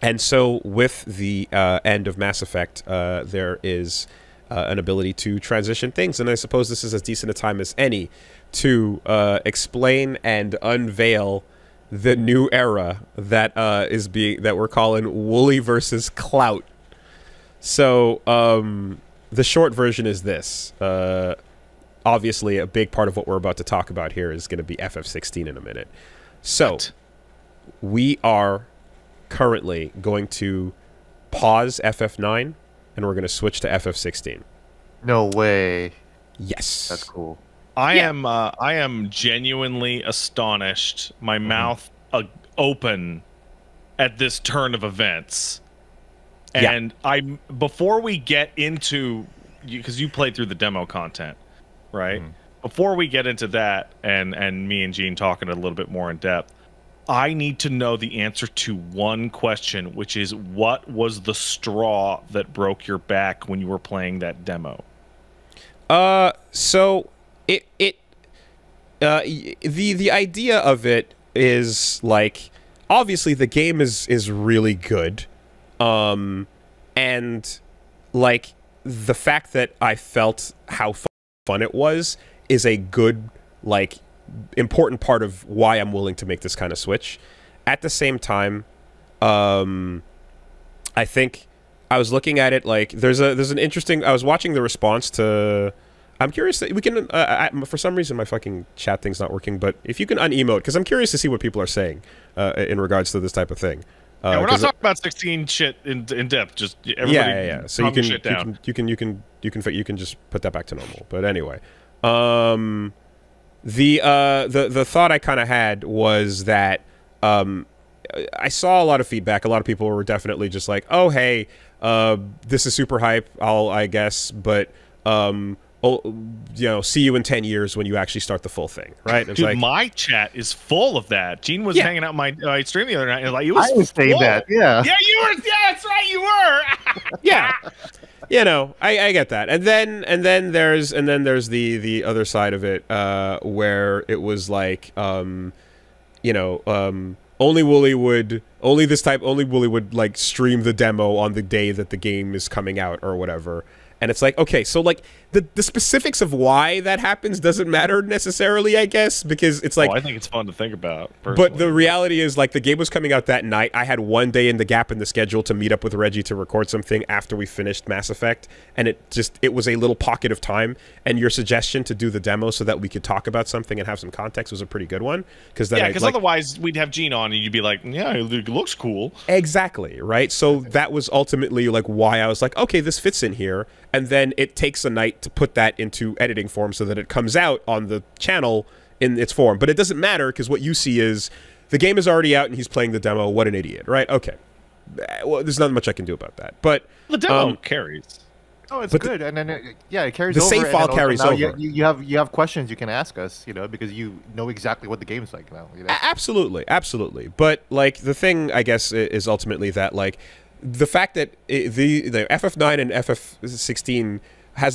And so with the end of Mass Effect, there is an ability to transition things, and I suppose this is as decent a time as any to explain and unveil the new era that that we're calling Woolie versus Clout. So the short version is this. Obviously, a big part of what we're about to talk about here is going to be FF16 in a minute. So we are currently going to pause FF9 and we're going to switch to FF16. No way. Yes. That's cool. I am genuinely astonished. My mouth open at this turn of events. And before we get into, because you played through the demo content, right? Before we get into that and me and Gene talking a little bit more in depth, I need to know the answer to one question, which is, what was the straw that broke your back when you were playing that demo? So the idea of it is, like, obviously the game is really good, and like the fact that I felt how fun it was is a good, like, important part of why I'm willing to make this kind of switch. At the same time, I think I was looking at it like there's an interesting. I was watching the response to. I'm curious that we can. For some reason, my fucking chat thing's not working. But if you can unemote, because I'm curious to see what people are saying in regards to this type of thing. Yeah, we're not talking about 16 shit in depth. Just everybody. Yeah. So you can just put that back to normal. But anyway, the thought I kind of had was that I saw a lot of feedback. A lot of people were definitely just like, "Oh, hey, this is super hype. I guess, but see you in 10 years when you actually start the full thing," right? It's Dude, like, my chat is full of that. Gene was hanging out my stream the other night, and like, it was I was saying that, yeah. Yeah, you were. Yeah, that's right, you were. yeah. You know, I get that, and then there's the other side of it, where it was like, only Woolie would like stream the demo on the day that the game is coming out or whatever. And it's like, okay, so like the specifics of why that happens doesn't matter necessarily, I guess, because it's like, I think it's fun to think about, personally. But the reality is, like, the game was coming out that night. I had one day in the gap in the schedule to meet up with Reggie to record something after we finished Mass Effect, and it was a little pocket of time. And your suggestion to do the demo so that we could talk about something and have some context was a pretty good one, because otherwise we'd have Gene on and you'd be like, yeah, it looks cool. Exactly, right? So that was ultimately like why I was like, okay, this fits in here. And then it takes a night to put that into editing form so that it comes out on the channel in its form. But it doesn't matter, because what you see is the game is already out and he's playing the demo. What an idiot, right? Okay. Well, there's not much I can do about that. But the demo carries. Oh, it's good, and then it carries the over. The save file carries over. You have questions you can ask us, because you know exactly what the game's like now. Absolutely, absolutely. But like the thing, I guess, is ultimately that, like, the fact that the FF9 and FF16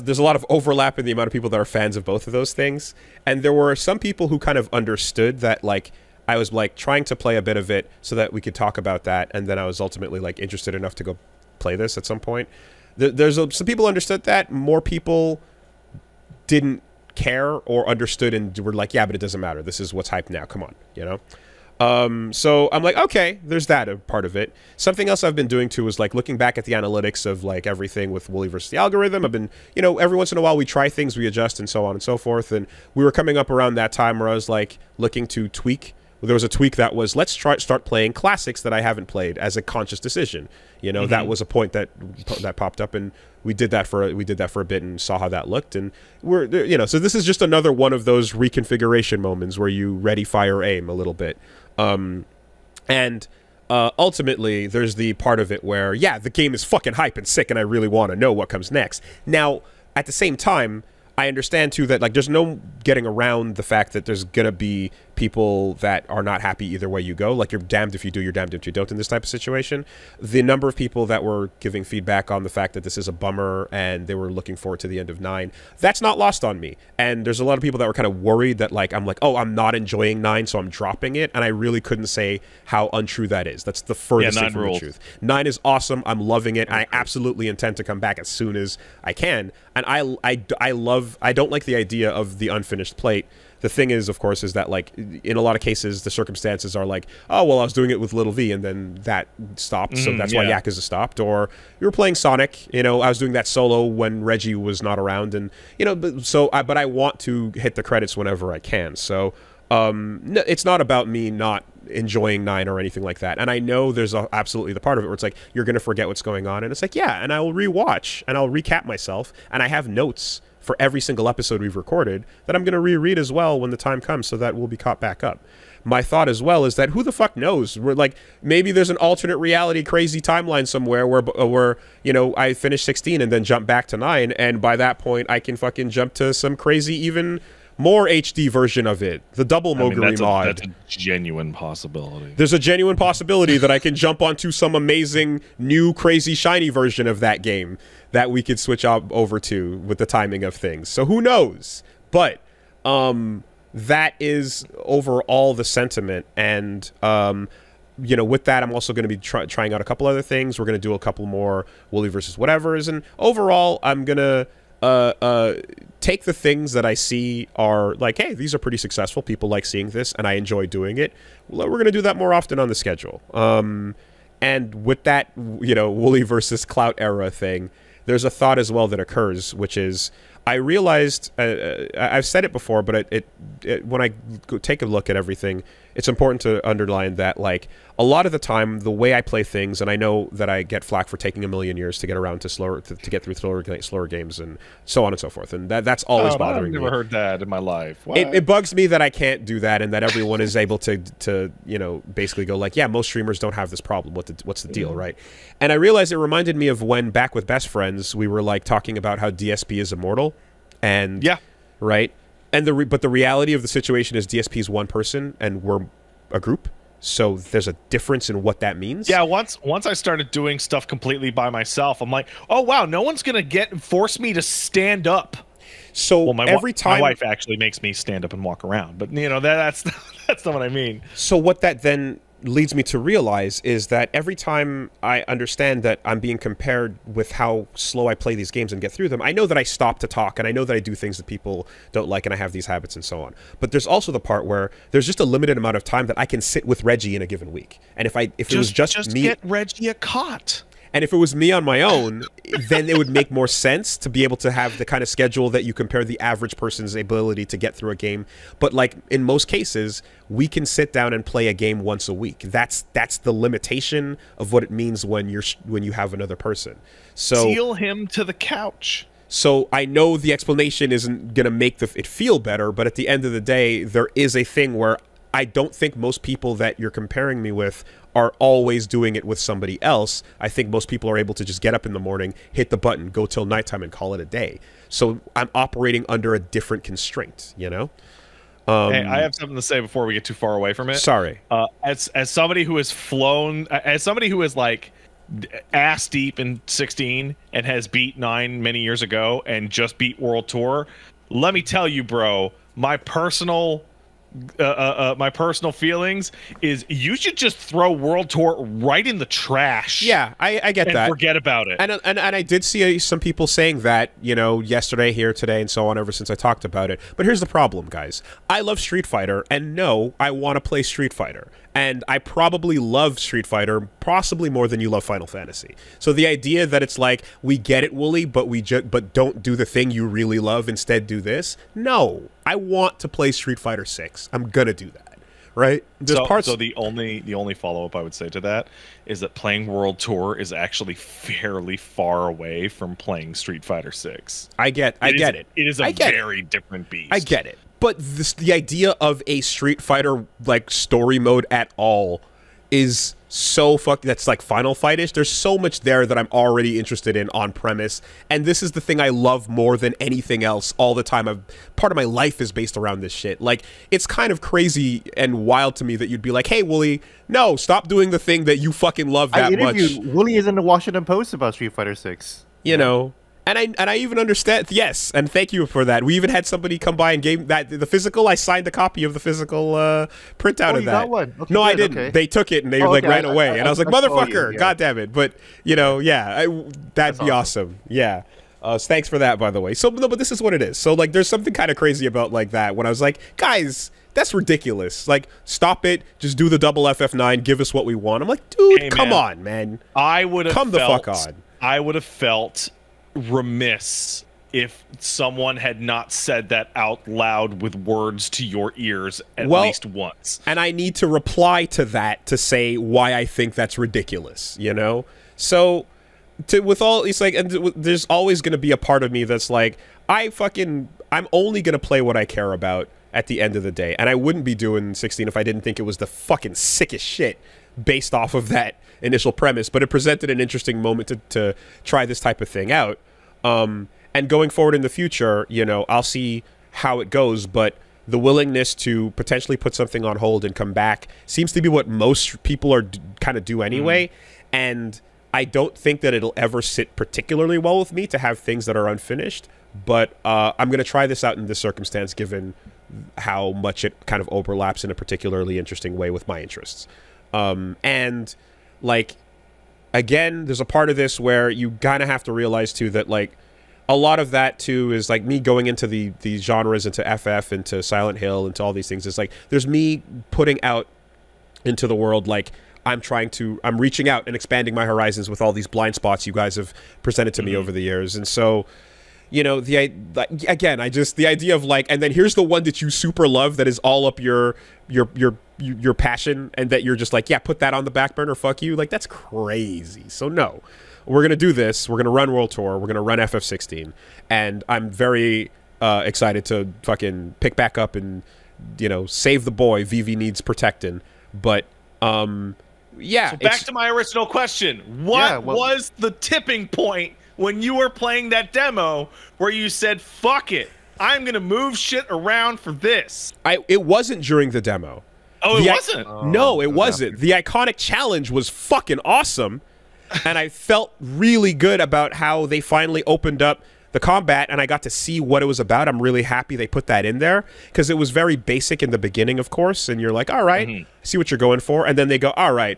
there's a lot of overlap in the amount of people that are fans of both of those things, and there were some people who kind of understood that, like, I was like trying to play a bit of it so that we could talk about that, and then I was ultimately like interested enough to go play this at some point. There's some people understood that. More people didn't care or understood and were like, yeah, but it doesn't matter. This is what's hyped now. Come on, So I'm like, okay, there's that part of it. Something else I've been doing too is like looking back at the analytics of like everything with Woolie versus the algorithm. I've been, every once in a while we try things, we adjust, and so on and so forth. And we were coming up around that time where I was like looking to tweak. There was a tweak that was, let's start playing classics that I haven't played as a conscious decision. That was a point that popped up, and we did that for a bit and saw how that looked. And so this is just another one of those reconfiguration moments where you ready, fire, aim a little bit. Ultimately, there's the part of it where, yeah, the game is fucking hype and sick, and I really want to know what comes next. Now, at the same time, I understand too that, like, there's no getting around the fact that there's gonna be people that are not happy either way you go. Like, you're damned if you do, you're damned if you don't in this type of situation. The number of people that were giving feedback on the fact that this is a bummer and they were looking forward to the end of 9, that's not lost on me. And there's a lot of people that were kind of worried that, like, I'm like, oh, I'm not enjoying 9, so I'm dropping it. And I really couldn't say how untrue that is. That's the furthest thing from the truth. 9 is awesome. I'm loving it. I absolutely intend to come back as soon as I can. And I don't like the idea of the unfinished plate. The thing is, of course, is that, like, in a lot of cases, the circumstances are like, oh, well, I was doing it with little V, and then that stopped, so that's why Yakuza stopped. Or you were playing Sonic, you know, I was doing that solo when Reggie was not around, and, you know, but I want to hit the credits whenever I can. So no, it's not about me not enjoying 9 or anything like that. And I know there's absolutely the part of it where it's like, you're going to forget what's going on, and it's like, yeah, and I will rewatch, and I'll recap myself, and I have notes for every single episode we've recorded that I'm going to reread as well when the time comes, so that we'll be caught back up. My thought as well is that who the fuck knows? We're like, maybe there's an alternate reality crazy timeline somewhere where you know, I finish 16 and then jump back to 9, and by that point I can fucking jump to some crazy, even more HD version of it. The double Moguri mod. That's a genuine possibility. There's a genuine possibility that I can jump onto some amazing, new, crazy, shiny version of that game that we could switch over to with the timing of things. So who knows? But that is overall the sentiment. And you know, with that, I'm also going to be trying out a couple other things. We're going to do a couple more Woolie versus whatevers. And overall, I'm going to take the things that I see are like, hey, these are pretty successful. People like seeing this, and I enjoy doing it. Well, we're going to do that more often on the schedule. And with that, you know, Woolie versus Clout era thing, there's a thought as well that occurs, which is, I realized, I've said it before, but when I take a look at everything, it's important to underline that, like, a lot of the time, the way I play things, and I know that I get flack for taking a million years to get around to get through slower games and so on and so forth, and that's always bothering me. I've never heard that in my life. It bugs me that I can't do that, and that everyone is able to you know, basically go like, yeah, most streamers don't have this problem. What's the deal, right? And I realized it reminded me of when, back with Best Friends, we were like talking about how DSP is immortal, and yeah, right. And but the reality of the situation is DSP is one person and we're a group. So there's a difference in what that means. Yeah, once I started doing stuff completely by myself, I'm like, oh wow, no one's gonna force me to stand up. So well, every time my wife actually makes me stand up and walk around, but you know, that's not what I mean. So what that then leads me to realize is that every time I understand that I'm being compared with how slow I play these games and get through them, I know that I stop to talk, and I know that I do things that people don't like, and I have these habits and so on. But there's also the part where there's just a limited amount of time that I can sit with Reggie in a given week. And if it was just me, get Reggie a cot. And if it was me on my own, then it would make more sense to be able to have the kind of schedule that you compare the average person's ability to get through a game. But like in most cases, we can sit down and play a game once a week. That's the limitation of what it means when you have another person. So seal him to the couch. So I know the explanation isn't going to make it feel better, but at the end of the day, there is a thing where I don't think most people that you're comparing me with are always doing it with somebody else. I think most people are able to just get up in the morning, hit the button, go till nighttime, and call it a day. So I'm operating under a different constraint, you know? Hey, I have something to say before we get too far away from it. Sorry. As somebody who has flown, as somebody who is like ass deep in 16 and has beat 9 many years ago and just beat World Tour, let me tell you, bro, my personal feelings is you should just throw World Tour right in the trash. Yeah, I get that. Forget about it. And I did see some people saying that, you know, yesterday, here, today, and so on, ever since I talked about it. But here's the problem, guys. I love Street Fighter, and no, I want to play Street Fighter. And I probably love Street Fighter possibly more than you love Final Fantasy. So the idea that it's like, we get it, Woolie, but don't do the thing you really love, instead do this. No, I want to play Street Fighter 6. I'm gonna do that, right? So the only follow-up I would say to that is that playing World Tour is actually fairly far away from playing Street Fighter 6. I get it. It is a very different beast. I get it. But the idea of a Street Fighter like story mode at all is so that's like Final Fight-ish. There's so much there that I'm already interested in on premise, and this is the thing I love more than anything else all the time. Part of my life is based around this shit. Like, it's kind of crazy and wild to me that you'd be like, hey, Woolie, no, stop doing the thing that you fucking love that much. Woolie is in the Washington Post about Street Fighter 6. You know, and I even understand. Yes, and thank you for that. We even had somebody come by and gave that the physical. I signed a copy of the physical printout of that. Got one? Okay, no, good, I didn't. Okay. They took it and they like ran away, and I was like, motherfucker, god damn it. But you know, yeah, that'd be awesome. Yeah. Thanks for that, by the way. So, no, but this is what it is. So, like, there's something kind of crazy about like that. When I was like, guys, that's ridiculous. Like, stop it. Just do the double FF9. Give us what we want. I'm like, dude, hey, come on, man. I would have come the fuck on. I would have felt remiss if someone had not said that out loud with words to your ears at least once. And I need to reply to that to say why I think that's ridiculous, you know? So, it's like, and there's always going to be a part of me that's like, I'm only going to play what I care about at the end of the day. And I wouldn't be doing 16 if I didn't think it was the fucking sickest shit based off of that initial premise, but it presented an interesting moment to try this type of thing out. And going forward in the future, you know, I'll see how it goes, but the willingness to potentially put something on hold and come back seems to be what most people are kind of do anyway. And I don't think that it'll ever sit particularly well with me to have things that are unfinished, but I'm going to try this out in this circumstance given how much it kind of overlaps in a particularly interesting way with my interests. And like, again, there's a part of this where you kind of have to realize too that like a lot of that too is like me going into these genres, into FF, into Silent Hill, into all these things. It's like there's me putting out into the world, like I'm reaching out and expanding my horizons with all these blind spots you guys have presented to me over the years. And so, you know, the idea of like, and then here's the one that you super love that is all up your passion, and that you're just like, yeah, put that on the back burner, fuck you. Like, that's crazy. So no, we're going to do this. We're going to run World Tour. We're going to run FF16. And I'm very excited to fucking pick back up and, you know, save the boy. Vivi needs protecting. But, yeah. So back to my original question. What was the tipping point when you were playing that demo where you said, fuck it, I'm going to move shit around for this? It wasn't during the demo. Oh, it wasn't? No, it wasn't. The iconic challenge was fucking awesome. And I felt really good about how they finally opened up the combat, and I got to see what it was about. I'm really happy they put that in there, because it was very basic in the beginning, of course, and you're like, all right, see what you're going for. And then they go, all right,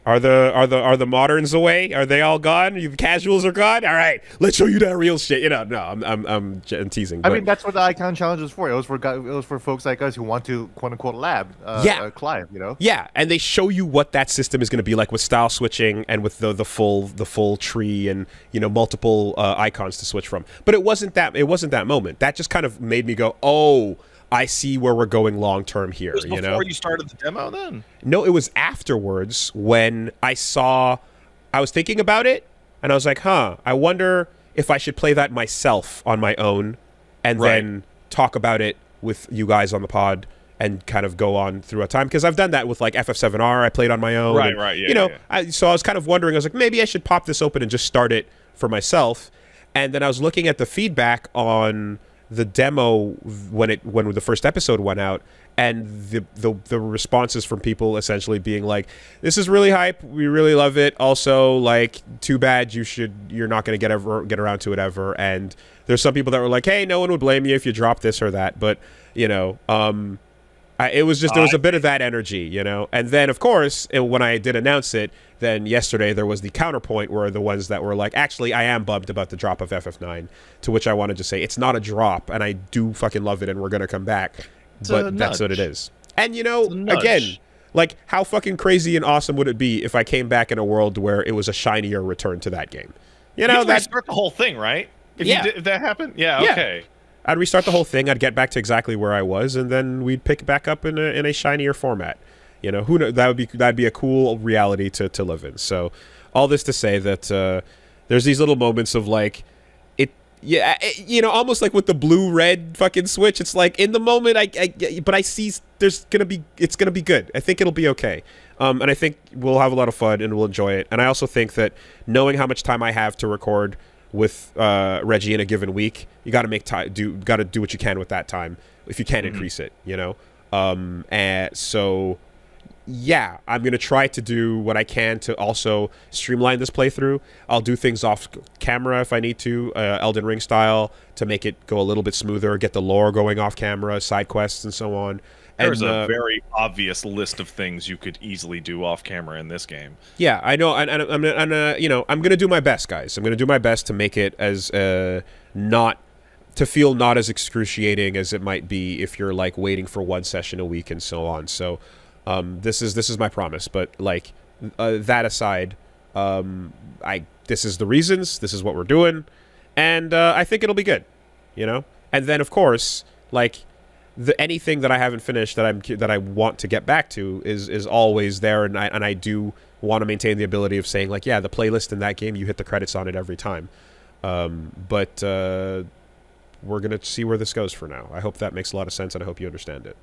are the moderns away? Are they all gone? The casuals are gone? All right, let's show you that real shit. You know, no, I'm teasing. But I mean, that's what the Icon Challenge was for. It was for folks like us who want to quote unquote climb. You know. Yeah, and they show you what that system is going to be like with style switching and with the full tree and, you know, multiple icons to switch from. But it wasn't that moment. That just kind of made me go, oh, I see where we're going long term here. It was before you started the demo then? No, it was afterwards when I was thinking about it, and I was like, I wonder if I should play that myself on my own and then talk about it with you guys on the pod and kind of go on through a time. Because I've done that with like FF7R, I played on my own. So I was kind of wondering, I was like, maybe I should pop this open and just start it for myself. And then I was looking at the feedback on the demo when the first episode went out, and the responses from people essentially being like, this is really hype, we really love it, also like too bad you're not going to get around to it ever. And there's some people that were like, hey, no one would blame you if you drop this or that, but you know, it was just, there was a bit of that energy, you know. And then of course when I did announce it, then yesterday there was the counterpoint where the ones that were like, actually, I am bummed about the drop of FF9, to which I wanted to say, it's not a drop, and I do fucking love it, and we're going to come back. But that's what it is. And, you know, again, like, how fucking crazy and awesome would it be if I came back in a world where it was a shinier return to that game? You know, that's restart the whole thing, right? If that happened? Yeah, okay. I'd restart the whole thing, I'd get back to exactly where I was, and then we'd pick back up in a shinier format. You know, who knows? That'd be a cool reality to live in. So, all this to say that there's these little moments of like, Yeah, you know, almost like with the blue-red fucking switch. It's like in the moment, but I see it's gonna be good. I think it'll be okay, and I think we'll have a lot of fun and we'll enjoy it. And I also think that knowing how much time I have to record with Reggie in a given week, you got to make time. Got to do what you can with that time if you can increase it. You know, and so. Yeah, I'm going to try to do what I can to also streamline this playthrough. I'll do things off camera if I need to, Elden Ring style, to make it go a little bit smoother, get the lore going off camera, side quests and so on. There's a very obvious list of things you could easily do off camera in this game. Yeah, I know, and you know, I'm going to do my best, guys. I'm going to do my best to make it as not as excruciating as it might be if you're like waiting for one session a week and so on. So this is my promise, but like that aside, this is the reasons, this is what we're doing, and I think it'll be good, you know. And then of course, like anything that I haven't finished that I want to get back to is always there, and I do want to maintain the ability of saying like, yeah, the playlist in that game, you hit the credits on it every time, but we're gonna see where this goes for now. I hope that makes a lot of sense, and I hope you understand it.